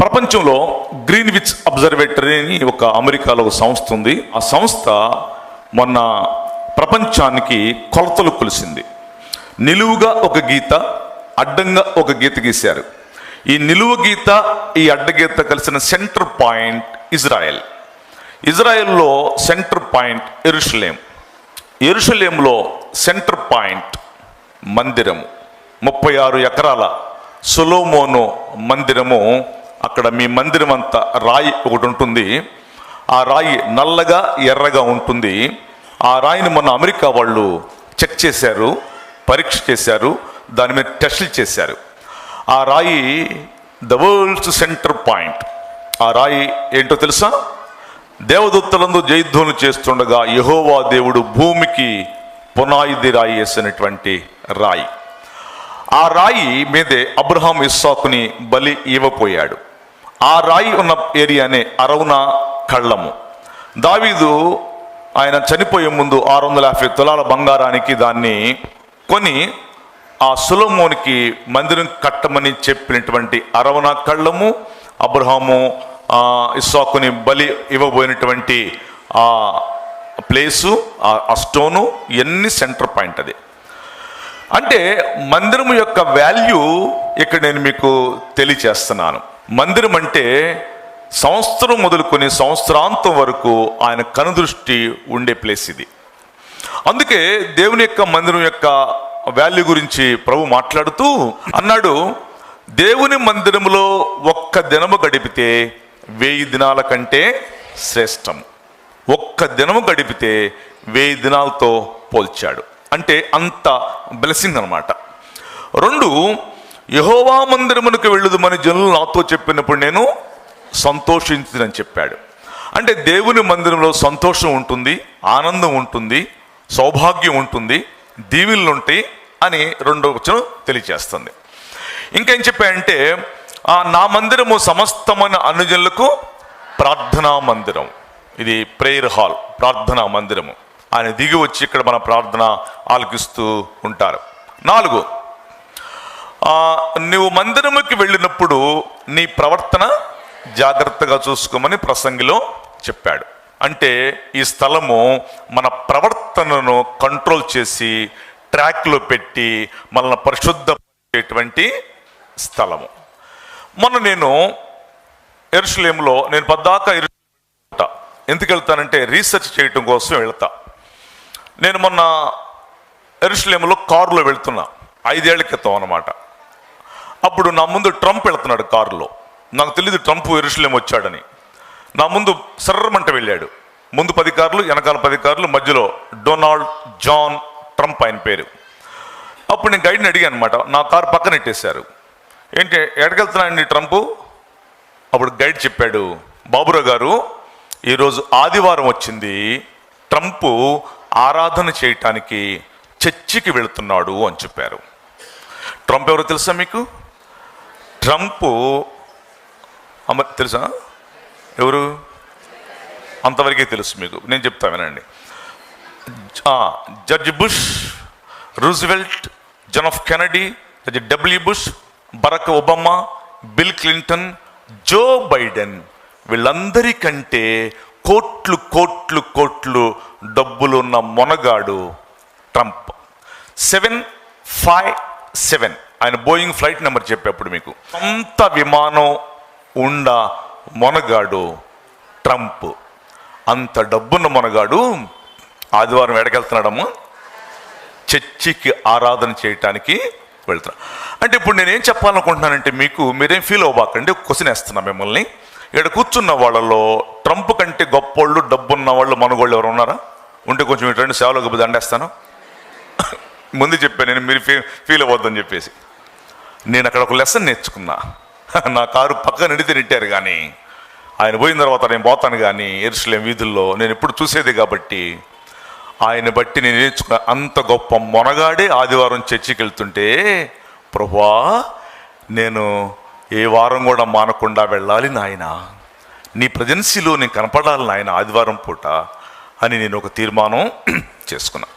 ప్రపంచంలో Greenwich observatory అని ఒక అమెరికాలో ఒక సంస్థ ఉంది. ఆ సంస్థ మొన్న ప్రపంచానికి కొలతలు కొలిసింది. నిలువుగా ఒక గీత, అడ్డంగా ఒక గీత గీశారు. ఈ నిలువు గీత, ఈ అడ్డగీత కలిసిన సెంటర్ పాయింట్ ఇజ్రాయెల్. ఇజ్రాయెల్లో సెంటర్ పాయింట్ యెరూషలేం. యెరూషలేంలో సెంటర్ పాయింట్ మందిరము. 36 ఎకరాల సొలొమోను మందిరము. అక్కడ మీ మందిరం అంతా రాయి ఒకటి ఉంటుంది. ఆ రాయి నల్లగా ఎర్రగా ఉంటుంది. ఆ రాయిని మొన్న అమెరికా వాళ్ళు చెక్ చేశారు, పరీక్ష చేశారు, దాని మీద టెస్టులు చేశారు. ఆ రాయి ద వరల్డ్స్ సెంటర్ పాయింట్. ఆ రాయి ఏంటో తెలుసా? దేవదూతలందు జయధ్వనులు చేస్తుండగా యెహోవా దేవుడు భూమికి పునాది రాయి వేసినటువంటి రాయి. ఆ రాయి మీదే అబ్రహాం ఇస్సాకుని బలి ఇవ్వపోయాడు. ఆ రాయి ఉన్న ఏరియానే అరౌనా కళ్ళము. దావీదు ఆయన చనిపోయే ముందు 650 తులాల బంగారానికి దాన్ని కొని ఆ సొలొమోనుకి మందిరం కట్టమని చెప్పినటువంటి అరౌనా కళ్ళము, అబ్రహాము ఇస్సాకుని బలి ఇవ్వబోయినటువంటి ఆ ప్లేసు, ఆ స్టోను, ఇవన్నీ సెంటర్ పాయింట్. అది అంటే మందిరం యొక్క వాల్యూ ఇక్కడ నేను మీకు తెలియచేస్తున్నాను. మందిరం అంటే సంవత్సరం మొదలుకొని సంవత్సరాంతం వరకు ఆయన కనుదృష్టి ఉండే ప్లేస్ ఇది. అందుకే దేవుని యొక్క మందిరం యొక్క వాల్యూ గురించి ప్రభు మాట్లాడుతూ అన్నాడు, దేవుని మందిరంలో ఒక్క దినము గడిపితే 1000 దినాల కంటే శ్రేష్టం. ఒక్క దినము గడిపితే 1000 దినాలతో పోల్చాడు. అంటే అంత బ్లెస్సింగ్ అనమాట. 2, యెహోవా మందిరమునకు వెళ్ళుదుమని జనులు నాతో చెప్పినప్పుడు నేను సంతోషించుదని చెప్పాడు. అంటే దేవుని మందిరంలో సంతోషం ఉంటుంది, ఆనందం ఉంటుంది, సౌభాగ్యం ఉంటుంది, దీవెనలు ఉంటాయి అని 2వ వచనం తెలియజేస్తుంది. ఇంకేం చెప్పాడంటే నా మందిరము సమస్తమైన అనుజనులకు ప్రార్థనా మందిరం. ఇది ప్రేయర్ హాల్, ప్రార్థనా మందిరము. ఆయన దిగి వచ్చి ఇక్కడ మన ప్రార్థన ఆలకిస్తూ ఉంటారు. 4, నువ్వు మందిరముకి వెళ్ళినప్పుడు నీ ప్రవర్తన జాగ్రత్తగా చూసుకోమని ప్రసంగిలో చెప్పాడు. అంటే ఈ స్థలము మన ప్రవర్తనను కంట్రోల్ చేసి ట్రాక్లో పెట్టి మనల్ని పరిశుద్ధపరిచేటువంటి స్థలము. మొన్న నేను యెరూషలేంలో పద్దాకా వెళ్తా. ఎందుకు వెళ్తానంటే రీసెర్చ్ చేయటం కోసం వెళ్తా. నేను మొన్న యెరూషలేంలో కారులో వెళ్తున్నా, 5 ఏళ్ల క్రితం అన్నమాట. అప్పుడు నా ముందు ట్రంప్ వెళ్తున్నాడు కారులో. నాకు తెలియదు ట్రంప్ యెరూషలేం వచ్చాడని. నా ముందు సర్రమంట వెళ్ళాడు. ముందు 10 కార్లు, వెనకాల 10 కార్లు, మధ్యలో డొనాల్డ్ జాన్ ట్రంప్ ఆయన పేరు. అప్పుడు నేను గైడ్ని అడిగాను అనమాట. నా కారు పక్కన పెట్టేశారు. ఏంటి ఎక్కడికెళ్తున్నాయండి ట్రంప్? అప్పుడు గైడ్ చెప్పాడు, బాబురావు గారు ఈరోజు ఆదివారం వచ్చింది, ట్రంప్ ఆరాధన చేయటానికి చర్చికి వెళుతున్నాడు అని చెప్పారు. ట్రంప్ ఎవరో తెలుసా మీకు? ట్రంప్ తెలుసా? ఎవరు? అంతవరకే తెలుసు మీకు. నేను చెప్తా వినండి. George Bush, Roosevelt, John F Kennedy, W Bush, Barack Obama, Bill Clinton, Joe Biden, వీళ్ళందరికంటే కోట్లు కోట్లు కోట్లు డబ్బులున్న మొనగాడు ట్రంప్. 757 ఆయన బోయింగ్ ఫ్లైట్ నెంబర్ చెప్పేప్పుడు మీకు. సొంత విమానం ఉండ మొనగాడు ట్రంప్. అంత డబ్బున్న మొనగాడు ఆదివారం ఎడకెళ్తున్నాడమ్మా? చర్చికి ఆరాధన చేయటానికి వెళ్తున్నా. అంటే ఇప్పుడు నేనేం చెప్పాలనుకుంటున్నానంటే మీరేం ఫీల్ అవ్వబాకండి. క్వశ్చన్ వేస్తున్నా మిమ్మల్ని. ఇక్కడ కూర్చున్న వాళ్ళలో ట్రంప్ కంటే గొప్పోళ్ళు, డబ్బున్న వాళ్ళు, మనగోళ్ళు ఎవరు ఉన్నారా? ఉంటే కొంచెం ఇటు సేవలోకి దండేస్తాను. ముందు చెప్పాను నేను, మీరు ఫీల్ అవ్వద్దని చెప్పేసి. నేను అక్కడ ఒక లెసన్ నేర్చుకున్నా. నా కారు పక్కన నెట్టారు కానీ ఆయన పోయిన తర్వాత నేను పోతాను కానీ యెరూషలేం వీధుల్లో నేను ఎప్పుడు చూసేది కాబట్టి ఆయన బట్టి నేను నేర్చుకున్నా. అంత గొప్ప మొనగాడే ఆదివారం చర్చికి వెళ్తుంటే, ప్రభువా నేను ఏ వారం కూడా మానకుండా వెళ్ళాలి నాయన, నీ ప్రెజెన్సీలో నేను కనపడాలి నాయన ఆదివారం పూట అని నేను ఒక తీర్మానం చేసుకున్నా.